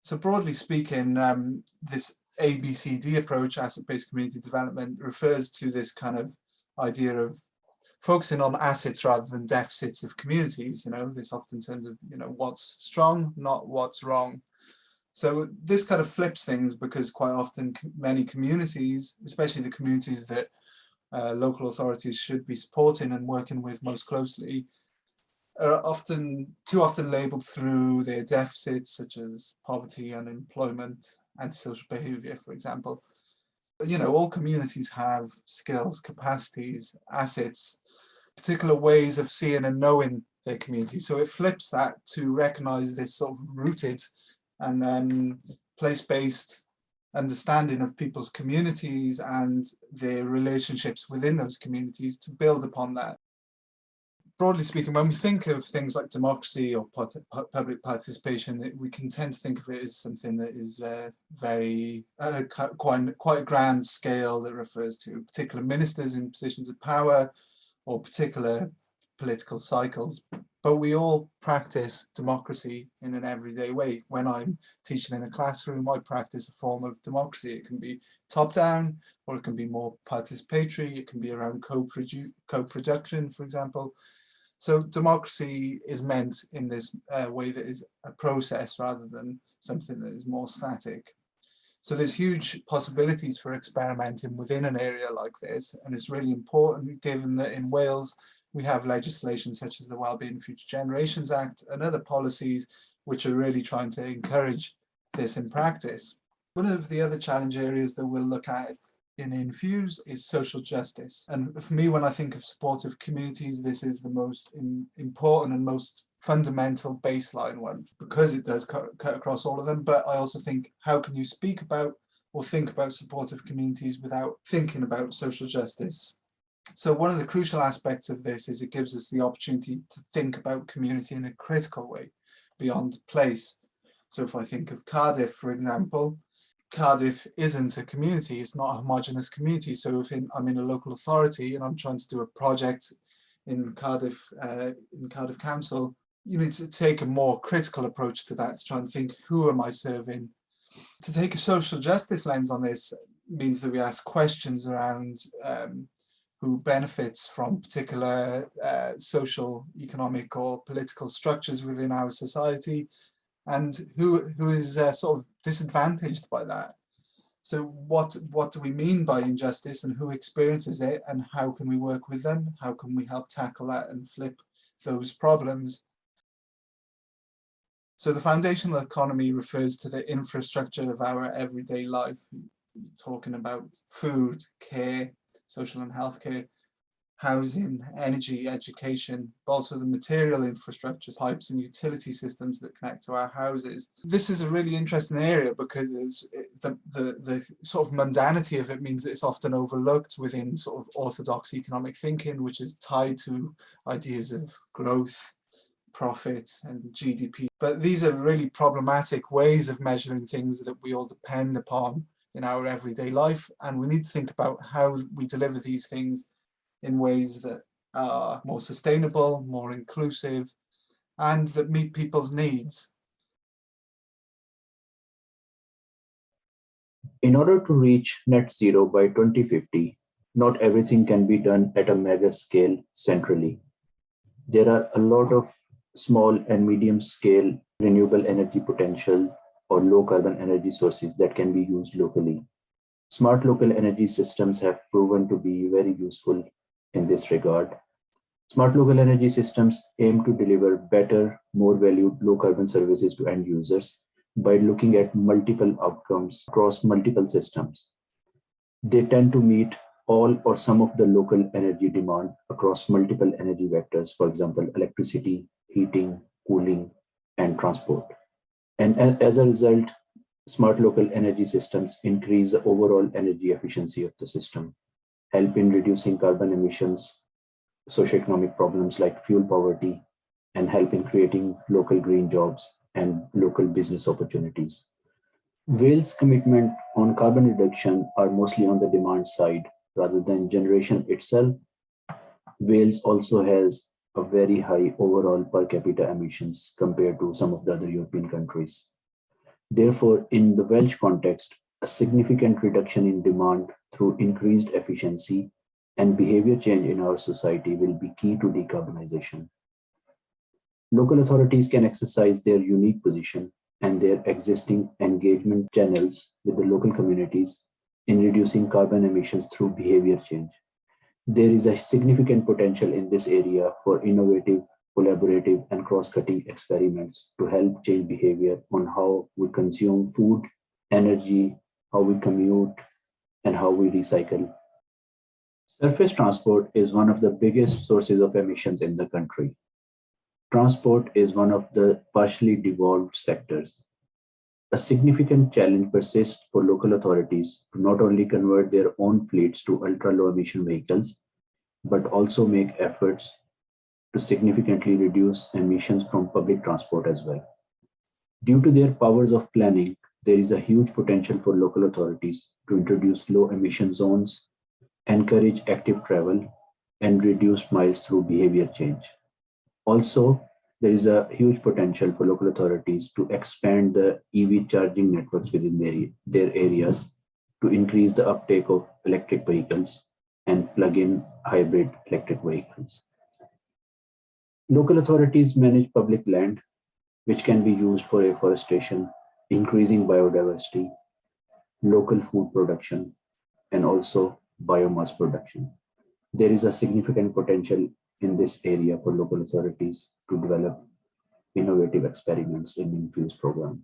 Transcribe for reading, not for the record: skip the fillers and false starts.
So broadly speaking, this ABCD approach, asset-based community development, refers to this kind of idea of focusing on assets rather than deficits of communities. This often terms of, what's strong, not what's wrong. So this kind of flips things, because quite often many communities, especially the communities that local authorities should be supporting and working with most closely, are too often labelled through their deficits, such as poverty, unemployment, antisocial behaviour, for example. All communities have skills, capacities, assets, particular ways of seeing and knowing their community. So it flips that to recognise this sort of rooted and place-based understanding of people's communities and their relationships within those communities to build upon that. Broadly speaking, when we think of things like democracy or public participation, we can tend to think of it as something that is very quite a grand scale, that refers to particular ministers in positions of power or particular political cycles. But we all practice democracy in an everyday way. When I'm teaching in a classroom, I practice a form of democracy. It can be top-down, or it can be more participatory. It can be around co-production, for example. So democracy is meant in this way that is a process rather than something that is more static. So there's huge possibilities for experimenting within an area like this, and it's really important given that in Wales we have legislation such as the Wellbeing Future Generations Act and other policies which are really trying to encourage this in practice. One of the other challenge areas that we'll look at in Infuse is social justice. And for me, when I think of supportive communities, this is the most important and most fundamental baseline one, because it does cut across all of them. But I also think, how can you speak about or think about supportive communities without thinking about social justice? So one of the crucial aspects of this is it gives us the opportunity to think about community in a critical way, beyond place. So if I think of Cardiff, for example, Cardiff isn't a community, it's not a homogenous community. So if I'm in a local authority and I'm trying to do a project in Cardiff Council, you need to take a more critical approach to that, to try and think, who am I serving? To take a social justice lens on this means that we ask questions around who benefits from particular social, economic or political structures within our society, and who is sort of disadvantaged by that. So what do we mean by injustice, and who experiences it, and how can we work with them? How can we help tackle that and flip those problems? So the foundational economy refers to the infrastructure of our everyday life. We're talking about food, care, social and healthcare, housing, energy, education, but also the material infrastructure, pipes and utility systems that connect to our houses. This is a really interesting area because the sort of mundanity of it means that it's often overlooked within sort of orthodox economic thinking, which is tied to ideas of growth, profit and GDP. But these are really problematic ways of measuring things that we all depend upon in our everyday life, and we need to think about how we deliver these things in ways that are more sustainable, more inclusive, and that meet people's needs. In order to reach net zero by 2050, not everything can be done at a mega scale centrally. There are a lot of small and medium scale renewable energy potential or low carbon energy sources that can be used locally. Smart local energy systems have proven to be very useful in this regard. Smart local energy systems aim to deliver better, more valued low carbon services to end users by looking at multiple outcomes across multiple systems. They tend to meet all or some of the local energy demand across multiple energy vectors, for example, electricity, heating, cooling, and transport. And as a result, smart local energy systems increase the overall energy efficiency of the system, help in reducing carbon emissions, socioeconomic problems like fuel poverty, and help in creating local green jobs and local business opportunities. Wales' commitment on carbon reduction are mostly on the demand side rather than generation itself. Wales also has a very high overall per capita emissions compared to some of the other European countries. Therefore, in the Welsh context, a significant reduction in demand through increased efficiency and behavior change in our society will be key to decarbonization. Local authorities can exercise their unique position and their existing engagement channels with the local communities in reducing carbon emissions through behavior change. There is a significant potential in this area for innovative, collaborative, and cross-cutting experiments to help change behavior on how we consume food, energy, how we commute, and how we recycle. Surface transport is one of the biggest sources of emissions in the country. Transport is one of the partially devolved sectors. A significant challenge persists for local authorities to not only convert their own fleets to ultra-low emission vehicles, but also make efforts to significantly reduce emissions from public transport as well. Due to their powers of planning, there is a huge potential for local authorities to introduce low emission zones, encourage active travel, and reduce miles through behavior change. Also, there is a huge potential for local authorities to expand the EV charging networks within their areas to increase the uptake of electric vehicles and plug-in hybrid electric vehicles. Local authorities manage public land, which can be used for afforestation, increasing biodiversity, local food production, and also biomass production. There is a significant potential in this area for local authorities to develop innovative experiments in Infuse program.